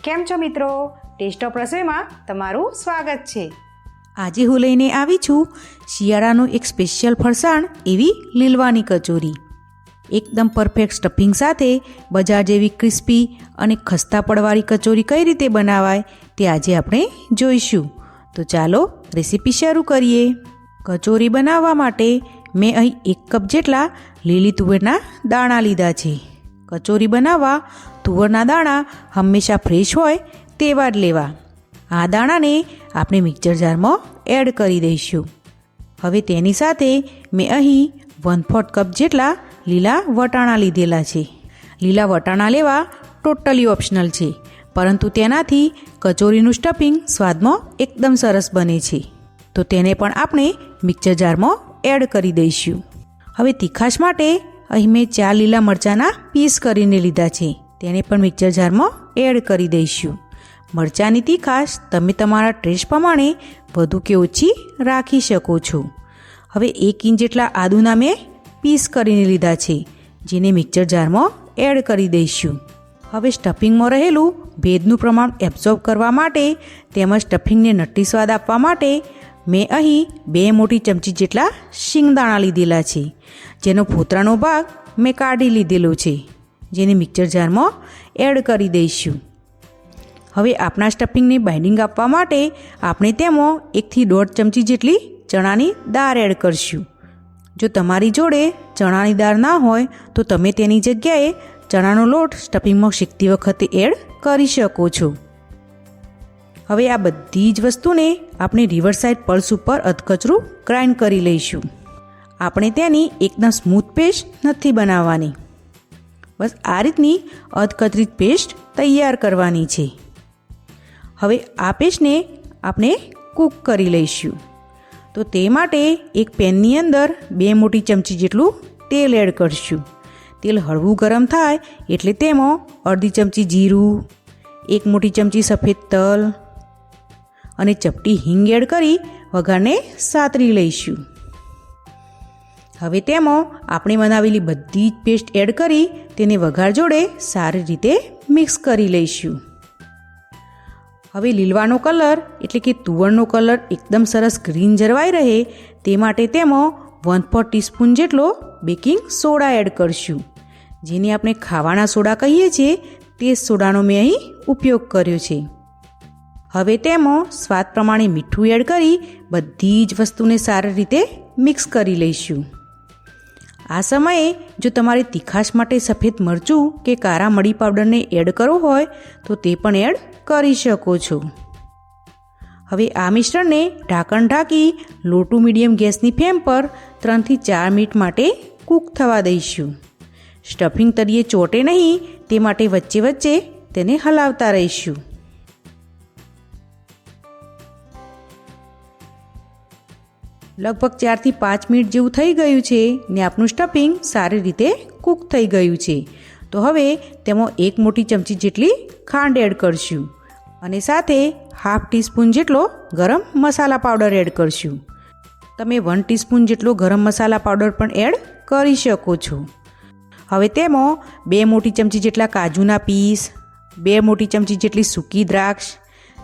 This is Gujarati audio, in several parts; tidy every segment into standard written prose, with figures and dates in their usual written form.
કેમ છો મિત્રો? ટેસ્ટ ઓફ રસોઈમાં તમારું સ્વાગત છે. આજે હું લઈને આવી છું શિયાળાનું એક સ્પેશિયલ ફરસાણ એવી લીલવાની કચોરી. એકદમ પરફેક્ટ સ્ટફિંગ સાથે બજાર જેવી ક્રિસ્પી અને ખસ્તા પડવાળી કચોરી કઈ રીતે બનાવાય તે આજે આપણે જોઈશું. તો ચાલો રેસીપી શરૂ કરીએ. કચોરી બનાવવા માટે મેં અહીં 1 કપ જેટલા લીલી તુવેરના દાણા લીધા છે. કચોરી બનાવવા તુવરના દાણા હંમેશા ફ્રેશ હોય તેવા જ લેવા. આ દાણાને આપણે મિક્સર જારમાં એડ કરી દઈશું. હવે તેની સાથે મેં અહીં 1/4 કપ જેટલા લીલા વટાણા લીધેલા છે. લીલા વટાણા લેવા ટોટલી ઓપ્શનલ છે, પરંતુ તેનાથી કચોરીનું સ્ટફિંગ સ્વાદમાં એકદમ સરસ બને છે. તો તેને પણ આપણે મિક્સર જારમાં એડ કરી દઈશું. હવે તીખાશ માટે અહીં મેં 4 લીલા મરચાંના પીસ કરીને લીધા છે. તેને પણ મિક્સર જારમાં એડ કરી દઈશું. મરચાંની તીખાશ તમે તમારા ટેસ્ટ પ્રમાણે વધુ કે ઓછી રાખી શકો છો. હવે 1 ઇંચ જેટલા આદુના મેં પીસ કરીને લીધા છે, જેને મિક્સર જારમાં એડ કરી દઈશું. હવે સ્ટફિંગમાં રહેલું ભેજનું પ્રમાણ એબ્ઝોર્બ કરવા માટે તેમજ સ્ટફિંગને નટી સ્વાદ આપવા માટે મેં અહીં 2 મોટી ચમચી જેટલા શિંગદાણા લીધેલા છે, જેનો ફોતરાનો ભાગ મેં કાઢી લીધેલો છે, જેને મિક્સર જારમાં એડ કરી દઈશું. હવે આપણા સ્ટફિંગને બાઇન્ડિંગ આપવા માટે આપણે તેમાં 1 થી 1.5 ચમચી જેટલી ચણાની દાળ એડ કરીશું. જો તમારી જોડે ચણાની દાળ ના હોય તો તમે તેની જગ્યાએ ચણાનો લોટ સ્ટફિંગમાં શેકતી વખતે એડ કરી શકો છો. હવે આ બધી જ વસ્તુને આપણે રિવર્સ સાઇડ પલ્સ ઉપર અધકચરું ગ્રાઇન્ડ કરી લઈશું. આપણે તેની એકદમ સ્મૂથ પેસ્ટ નથી બનાવવાની, બસ આ રીતની અધકચરી પેસ્ટ તૈયાર કરવાની છે. હવે આ પેસ્ટને આપણે કૂક કરી લઈશું. તો તે માટે એક પેનની અંદર 2 મોટી ચમચી જેટલું તેલ એડ કરીશું. તેલ હળવું ગરમ થાય એટલે તેમાં અડધી ચમચી જીરું, 1 મોટી ચમચી સફેદ તલ અને ચપટી હિંગ એડ કરી વઘારને સાતરી લઈશું. હવે તેમાં આપણે બનાવેલી બધી જ પેસ્ટ એડ કરી તેને વઘાર જોડે સારી રીતે મિક્સ કરી લઈશું. હવે લીલવાનો કલર એટલે કે તુવરનો કલર એકદમ સરસ ગ્રીન જળવાઈ રહે તે માટે તેમાં 1/4 ટીસ્પૂન જેટલો બેકિંગ સોડા એડ કરીશું, જેને આપણે ખાવાના સોડા કહીએ છીએ તે સોડાનો મેં અહીં ઉપયોગ કર્યો છે. હવે તેમાં સ્વાદ પ્રમાણે મીઠું એડ કરી બધી જ વસ્તુને સારી રીતે મિક્સ કરી લઈશું. આ સમયે જો તમારે તીખાશ માટે સફેદ મરચું કે કાળા મરી પાવડરને એડ કરવો હોય તો તે પણ એડ કરી શકો છો. હવે આ મિશ્રણને ઢાંકણ ઢાંકી લો ટુ મીડિયમ ગેસની ફ્લેમ પર 3 થી 4 મિનિટ માટે કૂક થવા દઈશું. સ્ટફિંગ તળિયે ચોંટે નહીં તે માટે વચ્ચે વચ્ચે તેને હલાવતા રહીશું. લગભગ 4 થી 5 મિનિટ જેવું થઈ ગયું છે ને આપણું સ્ટફિંગ સારી રીતે કૂક થઈ ગયું છે. તો હવે તેમાં 1 મોટી ચમચી જેટલી ખાંડ એડ કરીશું અને સાથે ½ ટીસ્પૂન જેટલો ગરમ મસાલા પાવડર એડ કરીશું. તમે 1 ટીસ્પૂન જેટલો ગરમ મસાલા પાવડર પણ એડ કરી શકો છો. હવે તેમાં 2 મોટી ચમચી જેટલા કાજુના પીસ, 2 મોટી ચમચી જેટલી સૂકી દ્રાક્ષ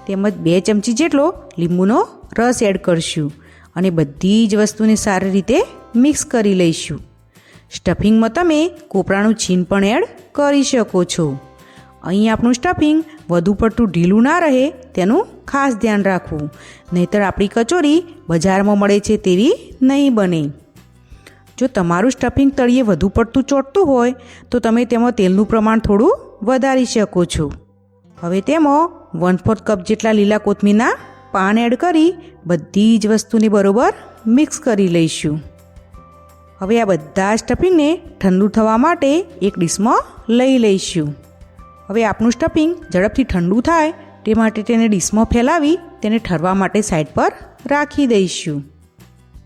તેમજ 2 ચમચી જેટલો લીંબુનો રસ એડ કરીશું અને બધી જ વસ્તુને સારી રીતે મિક્સ કરી લઈશું. સ્ટફિંગમાં તમે કોપરાનું છીણ પણ એડ કરી શકો છો. અહીં આપણું સ્ટફિંગ વધુ પડતું ઢીલું ના રહે તેનું ખાસ ધ્યાન રાખવું, નહીંતર આપણી કચોરી બજારમાં મળે છે તેવી નહીં બને. જો તમારું સ્ટફિંગ તળિયે વધુ પડતું ચોંટતું હોય તો તમે તેમાં તેલનું પ્રમાણ થોડું વધારી શકો છો. હવે તેમાં 1/4 કપ જેટલા લીલા કોથમીરના પાન એડ કરી બધી જ વસ્તુને બરોબર મિક્સ કરી લઈશું. હવે આ બધા સ્ટફિંગને ઠંડુ થવા માટે એક ડીશમાં લઈ લઈશું. હવે આપણું સ્ટફિંગ ઝડપથી ઠંડુ થાય તે માટે તેને ડીશમાં ફેલાવી તેને ઠરવા માટે સાઈડ પર રાખી દઈશું.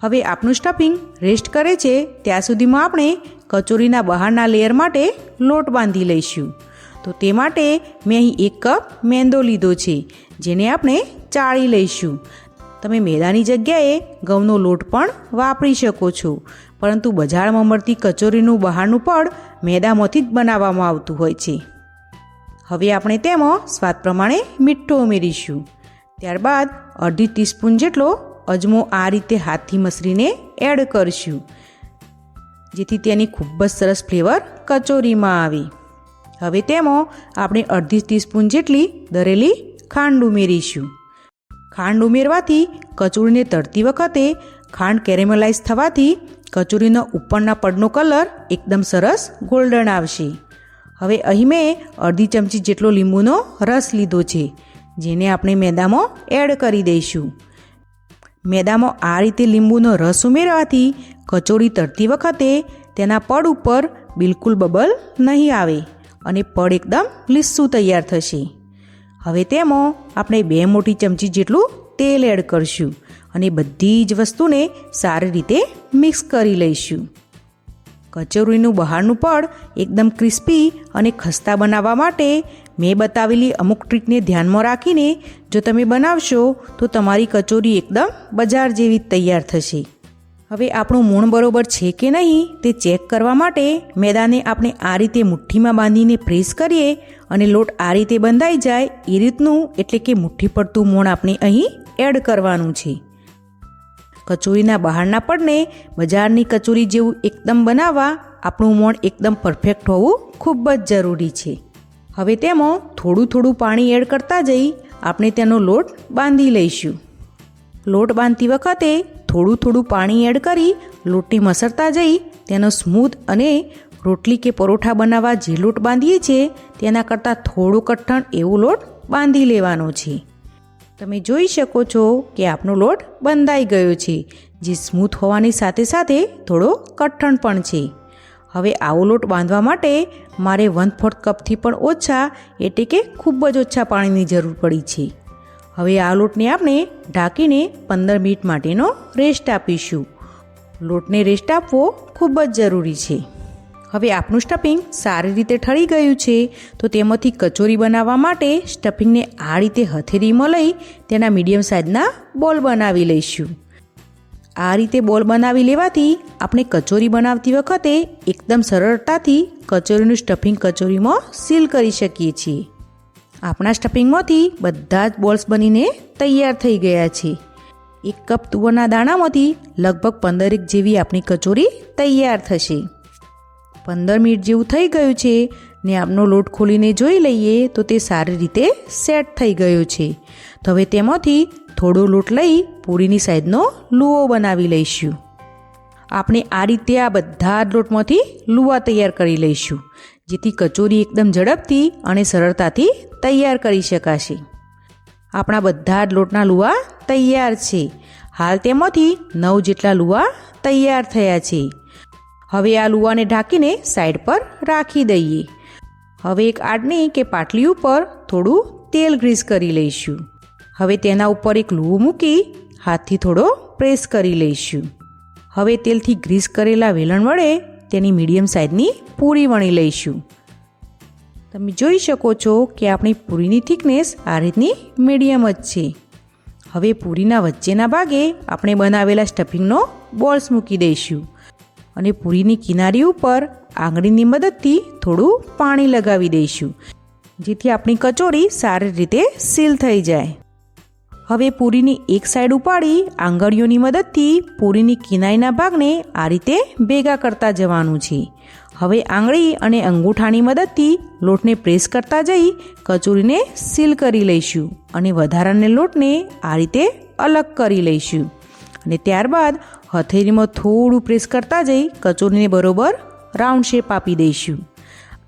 હવે આપણું સ્ટફિંગ રેસ્ટ કરે છે ત્યાં સુધીમાં આપણે કચોરીના બહારના લેયર માટે લોટ બાંધી લઈશું. તો તે માટે મેં અહીં 1 કપ મેંદો લીધો છે, જેને આપણે ચાળી લઈશું. તમે મેદાની જગ્યાએ ઘઉંનો લોટ પણ વાપરી શકો છો, પરંતુ બજારમાં મળતી કચોરીનું બહારનું પડ મેદામાંથી જ બનાવવામાં આવતું હોય છે. હવે આપણે તેમાં સ્વાદ પ્રમાણે મીઠું ઉમેરીશું. ત્યારબાદ અડધી ટીસ્પૂન જેટલો અજમો આ રીતે હાથથી મસળીને એડ કરીશું, જેથી તેની ખૂબ જ સરસ ફ્લેવર કચોરીમાં આવે. હવે તેમાં આપણે અડધી ટીસ્પૂન જેટલી દરેલી ખાંડ ઉમેરીશું. ખાંડ ઉમેરવાથી કચોરીને તળતી વખતે ખાંડ કેરેમલાઇઝ થવાથી કચોરીનો ઉપરના પડનો કલર એકદમ સરસ ગોલ્ડન આવશે. હવે અહીં મેં અડધી ચમચી જેટલો લીંબુનો રસ લીધો છે, જેને આપણે મેદામાં એડ કરી દઈશું. મેદામાં આ રીતે લીંબુનો રસ ઉમેરવાથી કચોરી તળતી વખતે તેના પડ ઉપર બિલકુલ બબલ નહીં આવે અને પડ એકદમ લીસું તૈયાર થશે. હવે તેમાં આપણે 2 મોટી ચમચી જેટલું તેલ એડ કરીશું અને બધી જ વસ્તુને સારી રીતે મિક્સ કરી લઈશું. કચોરીનું બહારનું પડ એકદમ ક્રિસ્પી અને ખસ્તા બનાવવા માટે મેં બતાવેલી અમુક ટ્રીકને ધ્યાનમાં રાખીને જો તમે બનાવશો તો તમારી કચોરી એકદમ બજાર જેવી જ તૈયાર થશે. હવે આપણું મૂણ બરોબર છે કે નહીં તે ચેક કરવા માટે મેદાને આપણે આ રીતે મુઠ્ઠીમાં બાંધીને પ્રેસ કરીએ અને લોટ આ રીતે બંધાઈ જાય એ રીતનું, એટલે કે મુઠ્ઠી પડતું મૂણ આપણે અહીં એડ કરવાનું છે. કચોરીના બહારના પડને બજારની કચોરી જેવું એકદમ બનાવવા આપણું મોણ એકદમ પરફેક્ટ હોવું ખૂબ જ જરૂરી છે. હવે તેમાં થોડું થોડું પાણી એડ કરતા જઈ આપણે તેનો લોટ બાંધી લઈશું. લોટ બાંધતી વખતે થોડું થોડું પાણી એડ કરી લોટને મસળતા જઈ તેનો સ્મૂથ અને રોટલી કે પરોઠા બનાવવા જે લોટ બાંધીએ છીએ તેના કરતાં થોડો કઠણ એવો લોટ બાંધી લેવાનો છે. તમે જોઈ શકો છો કે આપણો લોટ બંધાઈ ગયો છે, જે સ્મૂથ હોવાની સાથે સાથે થોડો કઠણ પણ છે. હવે આવો લોટ બાંધવા માટે મારે 1/4 કપથી પણ ઓછા, એટલે કે ખૂબ જ ઓછા પાણીની જરૂર પડી છે. હવે આ લોટને આપણે ઢાંકીને 15 મિનિટ માટેનો રેસ્ટ આપીશું. લોટને રેસ્ટ આપવો ખૂબ જ જરૂરી છે. હવે આપણું સ્ટફિંગ સારી રીતે ઠરી ગયું છે, તો તેમાંથી કચોરી બનાવવા માટે સ્ટફિંગને આ રીતે હથેળીમાં લઈ તેના મીડિયમ સાઇઝના બોલ બનાવી લઈશું. આ રીતે બોલ બનાવી લેવાથી આપણે કચોરી બનાવતી વખતે એકદમ સરળતાથી કચોરીનું સ્ટફિંગ કચોરીમાં સીલ કરી શકીએ છીએ. આપણા સ્ટફિંગમાંથી બધા જ બોલ્સ બનીને તૈયાર થઈ ગયા છે. 1 કપ તુવરના દાણામાંથી લગભગ 15 જેવી આપણી કચોરી તૈયાર થશે. 15 મિનિટ જેવું થઈ ગયું છે ને આપનો લોટ ખોલીને જોઈ લઈએ તો તે સારી રીતે સેટ થઈ ગયો છે. તો હવે તેમાંથી થોડો લોટ લઈ પૂરીની સાઈઝનો લુઓ બનાવી લઈશું. આપણે આ રીતે આ બધા જ લોટમાંથી લુવા તૈયાર કરી લઈશું, જેથી કચોરી એકદમ ઝડપથી અને સરળતાથી તૈયાર કરી શકાશે. આપણા બધા જ લોટના લુવા તૈયાર છે. હાલ તેમાંથી 9 જેટલા લુવા તૈયાર થયા છે. હવે આ લુવાને ઢાંકીને સાઈડ પર રાખી દઈએ. હવે એક આડની કે પાટલી ઉપર થોડું તેલ ગ્રીસ કરી લઈશું. હવે તેના ઉપર એક લુવો મૂકી હાથથી થોડો પ્રેસ કરી લઈશું. હવે તેલથી ગ્રીસ કરેલા વેલણ વડે તેની મીડિયમ સાઇઝની પૂરી વણી લઈશું. તમે જોઈ શકો છો કે આપણી પૂરીની થિકનેસ આ રીતની મીડિયમ જ છે. હવે પૂરીના વચ્ચેના ભાગે આપણે બનાવેલા સ્ટફિંગનો બોલ્સ મૂકી દઈશું અને પૂરીની કિનારી ઉપર આંગળીની મદદથી થોડું પાણી લગાવી દઈશું, જેથી આપણી કચોરી સારી રીતે સીલ થઈ જાય. હવે પૂરીની એક સાઈડ ઉપાડી આંગળીઓની મદદથી પૂરીની કિનારીના ભાગને આ રીતે ભેગા કરતા જવાનું છે. હવે આંગળી અને અંગૂઠાની મદદથી લોટને પ્રેસ કરતા જઈ કચોરીને સીલ કરી લઈશું અને વધારાને લોટને આ રીતે અલગ કરી લઈશું અને ત્યારબાદ હથેળીમાં થોડું પ્રેસ કરતા જઈ કચોરીને બરોબર રાઉન્ડ શેપ આપી દઈશું.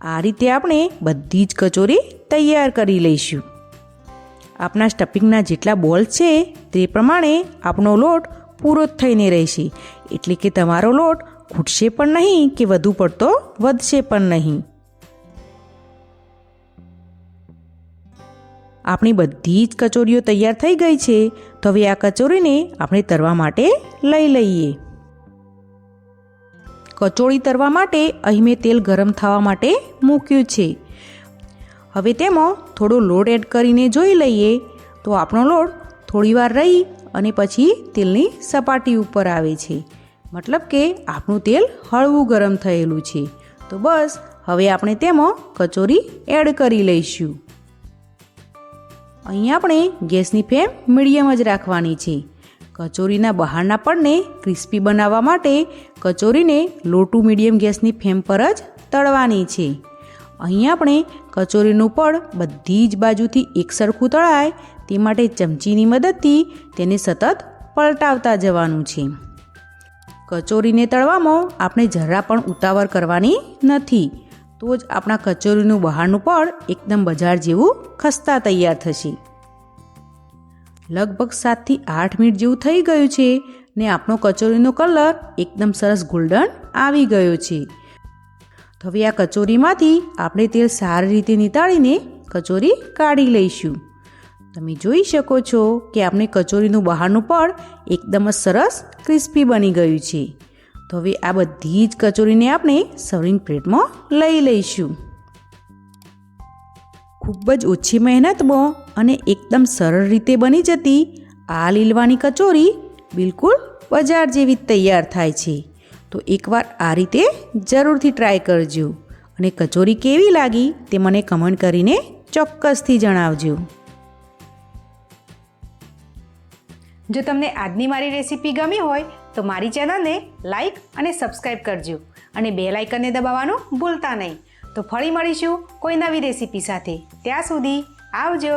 આ રીતે આપણે બધી જ કચોરી તૈયાર કરી લઈશું. આપણા સ્ટફિંગના જેટલા બોલ છે તે પ્રમાણે આપણો લોટ પૂરો જ થઈને રહેશે, એટલે કે તમારો લોટ ખૂટશે પણ નહીં કે વધુ પડતો વધશે પણ નહીં. આપણી બધી જ કચોરીઓ તૈયાર થઈ ગઈ છે. તો હવે આ કચોરીને આપણે તળવા માટે લઈ લઈએ. કચોરી તળવા માટે અહીં મેં તેલ ગરમ થવા માટે મૂક્યું છે. હવે તેમાં થોડો લોટ એડ કરીને જોઈ લઈએ તો આપણો લોટ થોડીવાર રહી અને પછી તેલની સપાટી ઉપર આવે છે, મતલબ કે આપણું તેલ હળવું ગરમ થયેલું છે. તો બસ હવે આપણે તેમાં કચોરી એડ કરી લઈશું. અહીં આપણે ગેસની ફ્લેમ મીડિયમ જ રાખવાની છે. કચોરીના બહારના પડને ક્રિસ્પી બનાવવા માટે કચોરીને લો ટુ મીડિયમ ગેસની ફ્લેમ પર જ તળવાની છે. અહીં આપણે કચોરીનું પડ બધી જ બાજુથી એકસરખું તળાય તે માટે ચમચીની મદદથી તેને સતત પલટાવતા જવાનું છે. કચોરીને તળવામાં આપણે જરા પણ ઉતાવળ કરવાની નથી, તો જ આપણા કચોરીનું બહારનું પડ એકદમ બજાર જેવું ખસ્તા તૈયાર થશે. લગભગ 7 થી 8 મિનિટ જેવું થઈ ગયું છે ને આપણો કચોરીનો કલર એકદમ સરસ ગોલ્ડન આવી ગયો છે. તો હવે આ કચોરીમાંથી આપણે તેલ સારી રીતે નિતાળીને કચોરી કાઢી લઈશું. તમે જોઈ શકો છો કે આપણે કચોરીનું બહારનું પડ એકદમ જ સરસ ક્રિસ્પી બની ગયું છે. તો હવે આ બધી જ કચોરીને આપણે સર્વિંગ પ્લેટમાં લઈ લઈશું. ખૂબ જ ઓછી મહેનતમાં અને એકદમ સરળ રીતે બની જતી આ લીલવાની કચોરી બિલકુલ બજાર જેવી જ તૈયાર થાય છે. તો એકવાર આ રીતે જરૂરથી ટ્રાય કરજો અને કચોરી કેવી લાગી તે મને કમેન્ટ કરીને ચોક્કસથી જણાવજો. જો તમને આજની મારી રેસીપી ગમી હોય તો મારી ચેનલને લાઈક અને સબસ્ક્રાઈબ કરજો અને બેલ આઇકનને દબાવવાનું ભૂલતા નહીં. તો ફરી મળીશું કોઈ નવી રેસીપી સાથે. ત્યાં સુધી આવજો.